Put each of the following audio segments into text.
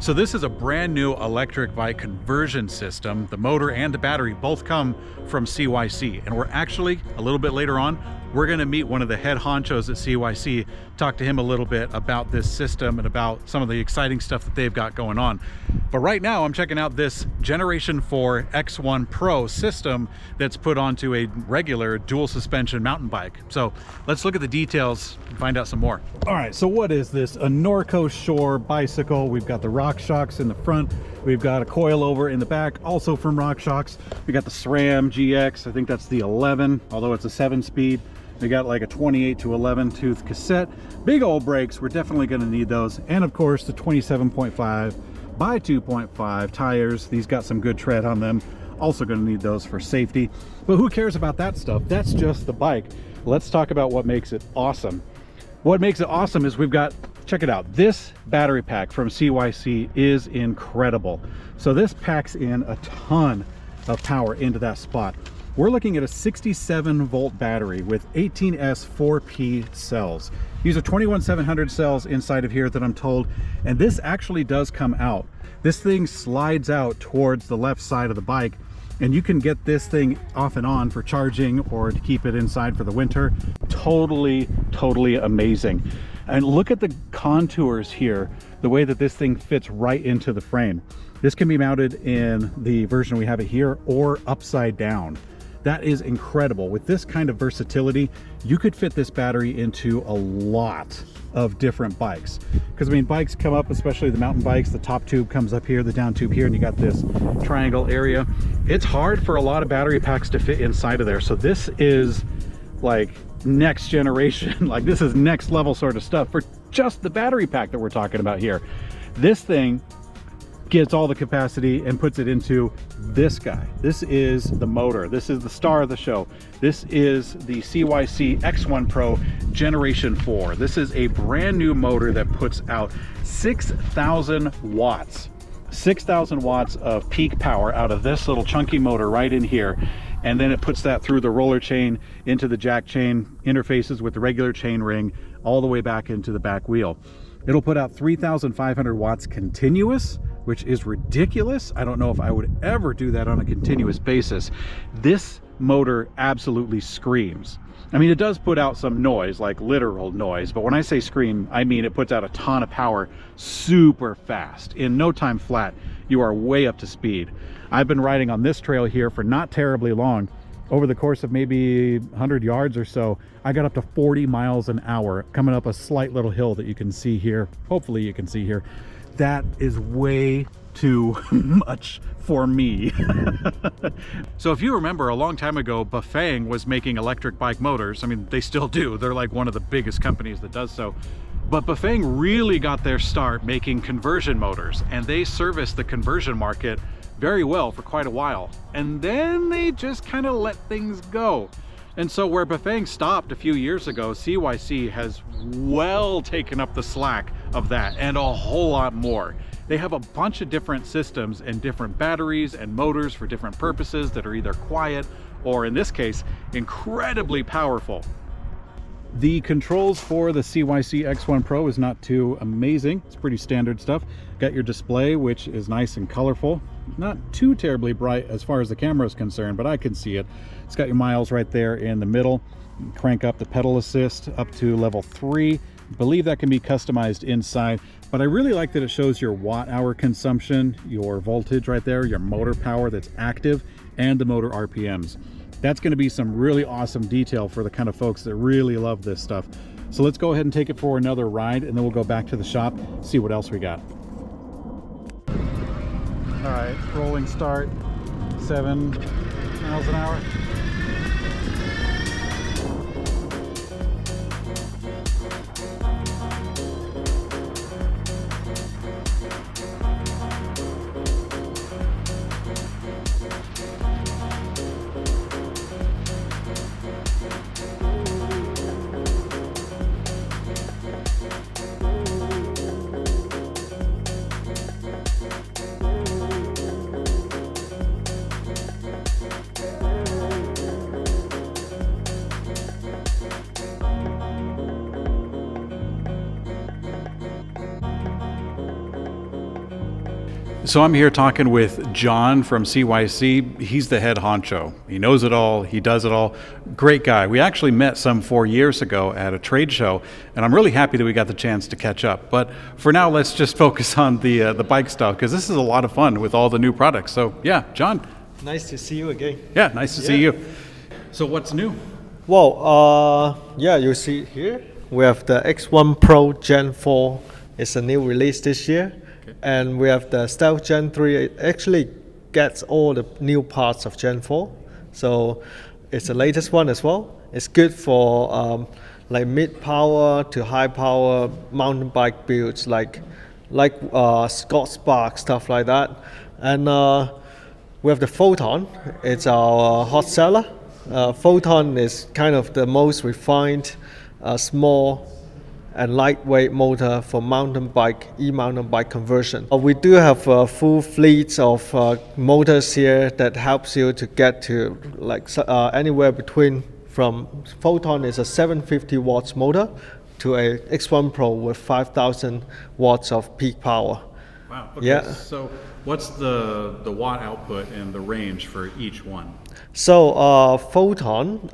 So this is a brand new electric bike conversion system. The motor and the battery both come from CYC, and we're actually, a little bit later on, we're gonna meet one of the head honchos at CYC, talk to him a little bit about this system and about some of the exciting stuff that they've got going on. But right now I'm checking out this Generation 4 X1 Pro system that's put onto a regular dual suspension mountain bike. So let's look at the details and find out some more. All right, so what is this? A Norco Shore bicycle. We've got the RockShox in the front. We've got a coilover in the back, also from RockShox. We got the SRAM GX, I think that's the 11, although it's a 7-speed. We got like a 28 to 11 tooth cassette. Big old brakes, we're definitely gonna need those. And of course the 27.5 by 2.5 tires. These got some good tread on them. Also gonna need those for safety. But who cares about that stuff? That's just the bike. Let's talk about what makes it awesome. What makes it awesome is we've got, check it out, this battery pack from CYC is incredible. So this packs in a ton of power into that spot. We're looking at a 67 volt battery with 18S 4P cells. These are 21700 cells inside of here that I'm told, and this actually does come out. This thing slides out towards the left side of the bike, and you can get this thing off and on for charging or to keep it inside for the winter. Totally amazing. And look at the contours here, the way that this thing fits right into the frame. This can be mounted in the version we have it here or upside down. That is incredible. With this kind of versatility, you could fit this battery into a lot of different bikes. Because I mean, bikes come up, especially the mountain bikes, the top tube comes up here, the down tube here, and you got this triangle area. It's hard for a lot of battery packs to fit inside of there. So this is like next generation, like this is next level sort of stuff for just the battery pack that we're talking about here. This thing gets all the capacity and puts it into this guy. This is the motor. This is the star of the show. This is the CYC X1 Pro Generation 4. This is a brand new motor that puts out 6,000 watts. 6,000 watts of peak power out of this little chunky motor right in here. And then it puts that through the roller chain into the jack chain, interfaces with the regular chain ring, all the way back into the back wheel. It'll put out 3,500 watts continuous, which is ridiculous. I don't know if I would ever do that on a continuous basis. This motor absolutely screams. I mean, it does put out some noise, like literal noise, but when I say scream, I mean it puts out a ton of power super fast. In no time flat, you are way up to speed. I've been riding on this trail here for not terribly long. Over the course of maybe 100 yards or so, I got up to 40 miles an hour coming up a slight little hill that you can see here. Hopefully you can see here. That is way too much for me. So if you remember, a long time ago, Bafang was making electric bike motors. I mean, they still do. They're like one of the biggest companies that does so. But Bafang really got their start making conversion motors, and they serviced the conversion market very well for quite a while. And then they just kind of let things go. And so where Bafang stopped a few years ago, CYC has well taken up the slack of that and a whole lot more. They have a bunch of different systems and different batteries and motors for different purposes that are either quiet or, in this case, incredibly powerful. The controls for the CYC X1 Pro is not too amazing. It's pretty standard stuff. Got your display, which is nice and colorful. Not too terribly bright as far as the camera is concerned, but I can see it. It's got your miles right there in the middle. Crank up the pedal assist up to level 3. I believe that can be customized inside, but I really like that it shows your watt-hour consumption, your voltage right there, your motor power that's active, and the motor RPMs. That's going to be some really awesome detail for the kind of folks that really love this stuff. So let's go ahead and take it for another ride, and then we'll go back to the shop, see what else we got. All right, rolling start, 7 miles an hour. So I'm here talking with John from CYC. He's the head honcho. He knows it all. He does it all. Great guy. We actually met some 4 years ago at a trade show, and I'm really happy that we got the chance to catch up. But for now, let's just focus on the bike stuff, because this is a lot of fun with all the new products. So yeah, John. Nice to see you again. Yeah, nice to see you. So what's new? Well, you see here, we have the X1 Pro Gen 4. It's a new release this year. Okay. And we have the Stealth Gen 3. It actually gets all the new parts of Gen 4. So it's the latest one as well. It's good for like mid-power to high-power mountain bike builds, like Scott Spark, stuff like that. And we have the Photon. It's our hot seller. Photon is kind of the most refined, small and lightweight motor for mountain bike, e-mountain bike conversion. We do have a full fleet of motors here that helps you to get to anywhere between, from Photon is a 750 watts motor to a X1 Pro with 5,000 watts of peak power. Wow. Okay. Yeah. So what's the watt output and the range for each one? So Photon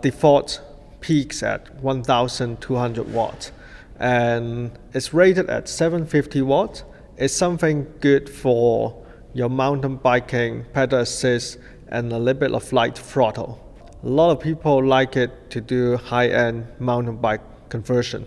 default peaks at 1,200 watts, and it's rated at 750 watts. It's something good for your mountain biking, pedal assist, and a little bit of light throttle. A lot of people like it to do high-end mountain bike conversion.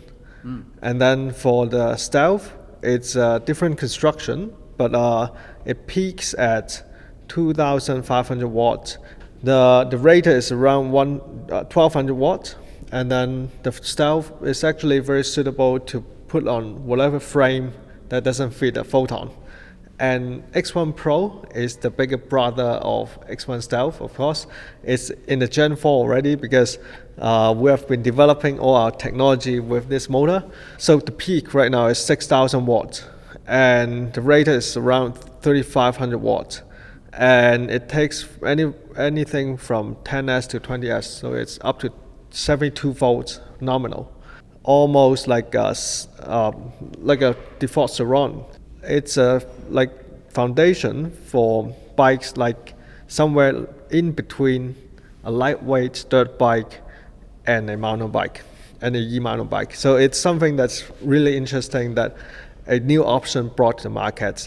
And then for the Stealth, it's a different construction, but it peaks at 2,500 watts. The rated is around 1,200 watts, and then the Stealth is actually very suitable to put on whatever frame that doesn't fit a Photon. And X1 Pro is the bigger brother of X1 Stealth, of course. It's in the Gen 4 already, because we have been developing all our technology with this motor. So the peak right now is 6,000 watts, and the rated is around 3,500 watts. And it takes anything from 10S to 20S, so it's up to 72 volts nominal, almost like a default surround. It's a foundation for bikes like somewhere in between a lightweight dirt bike and a mountain bike and a e-mountain bike. So it's something that's really interesting, that a new option brought to the market.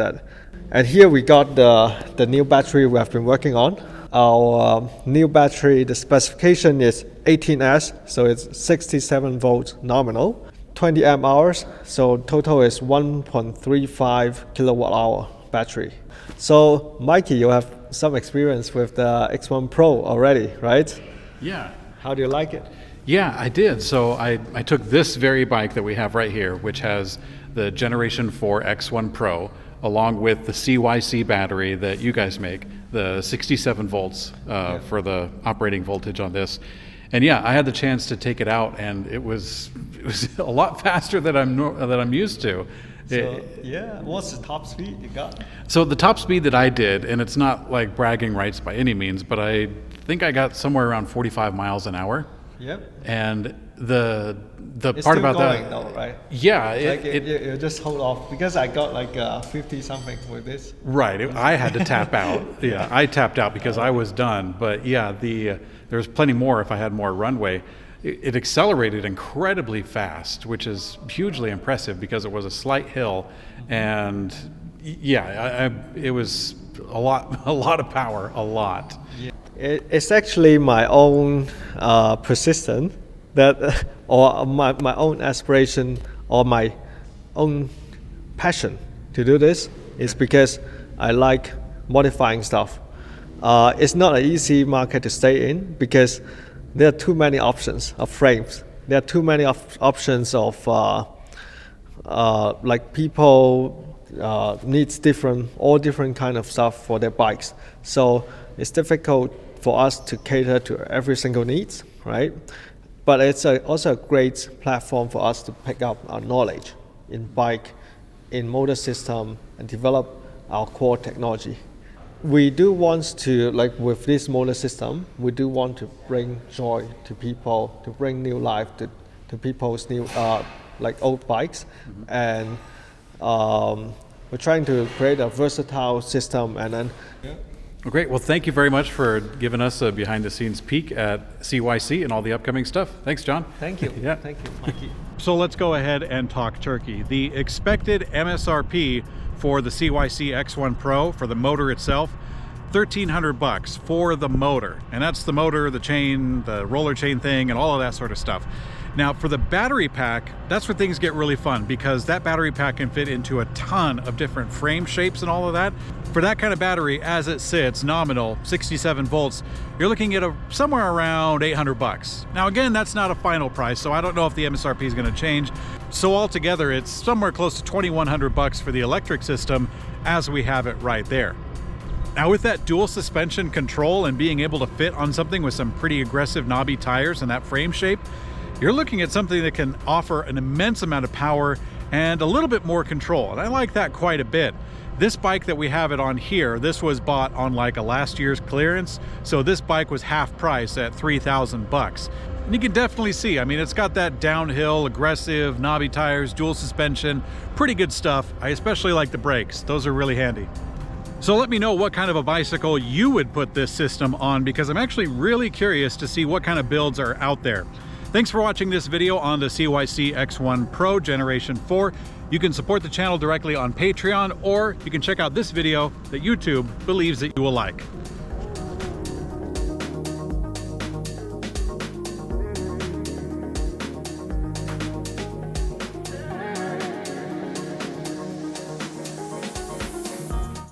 And here we got the new battery we have been working on. Our new battery, the specification is 18S, so it's 67 volts nominal, 20 amp hours, so total is 1.35 kilowatt hour battery. So Mikey, you have some experience with the X1 Pro already, right? Yeah. How do you like it? Yeah, I did. So I took this very bike that we have right here, which has the Generation 4 X1 Pro, along with the CYC battery that you guys make, the 67 volts for the operating voltage on this. And yeah, I had the chance to take it out, and it was a lot faster than I'm used to. So, what's the top speed you got? So the top speed that I did, and it's not like bragging rights by any means, but I think I got somewhere around 45 miles an hour. Yep. And the it's part still about going that, though, right? Yeah, you just hold off, because I got 50 something with this. Right, I had to tap out. Yeah, I tapped out because I was done. But yeah, there's plenty more if I had more runway. It accelerated incredibly fast, which is hugely impressive because it was a slight hill, and yeah, it was a lot of power, a lot. Yeah. It's actually my own persistence that, or my own aspiration, or my own passion to do this is because I like modifying stuff. It's not an easy market to stay in, because there are too many options of frames. There are too many options of people needs all different kind of stuff for their bikes. So it's difficult for us to cater to every single needs, right? But it's also a great platform for us to pick up our knowledge in bike, in motor system, and develop our core technology. We do want to, with this motor system, we do want to bring joy to people, to bring new life to people's new, old bikes. Mm-hmm. And we're trying to create a versatile system. And then Well, great. Well, thank you very much for giving us a behind-the-scenes peek at CYC and all the upcoming stuff. Thanks, John. thank you. Yeah. Thank you, Mikey. So let's go ahead and talk turkey. The expected MSRP for the CYC X1 Pro for the motor itself, $1,300 for the motor. And that's the motor, the chain, the roller chain thing, and all of that sort of stuff. Now for the battery pack, that's where things get really fun, because that battery pack can fit into a ton of different frame shapes and all of that. For that kind of battery, as it sits, nominal, 67 volts, you're looking at somewhere around $800. Now again, that's not a final price, so I don't know if the MSRP is gonna change. So altogether, it's somewhere close to $2,100 for the electric system as we have it right there. Now with that dual suspension control and being able to fit on something with some pretty aggressive knobby tires and that frame shape, you're looking at something that can offer an immense amount of power and a little bit more control. And I like that quite a bit. This bike that we have it on here, this was bought on like a last year's clearance. So this bike was half price at $3,000. And you can definitely see, I mean, it's got that downhill, aggressive, knobby tires, dual suspension, pretty good stuff. I especially like the brakes. Those are really handy. So let me know what kind of a bicycle you would put this system on, because I'm actually really curious to see what kind of builds are out there. Thanks for watching this video on the CYC X1 Pro Generation 4. You can support the channel directly on Patreon, or you can check out this video that YouTube believes that you will like.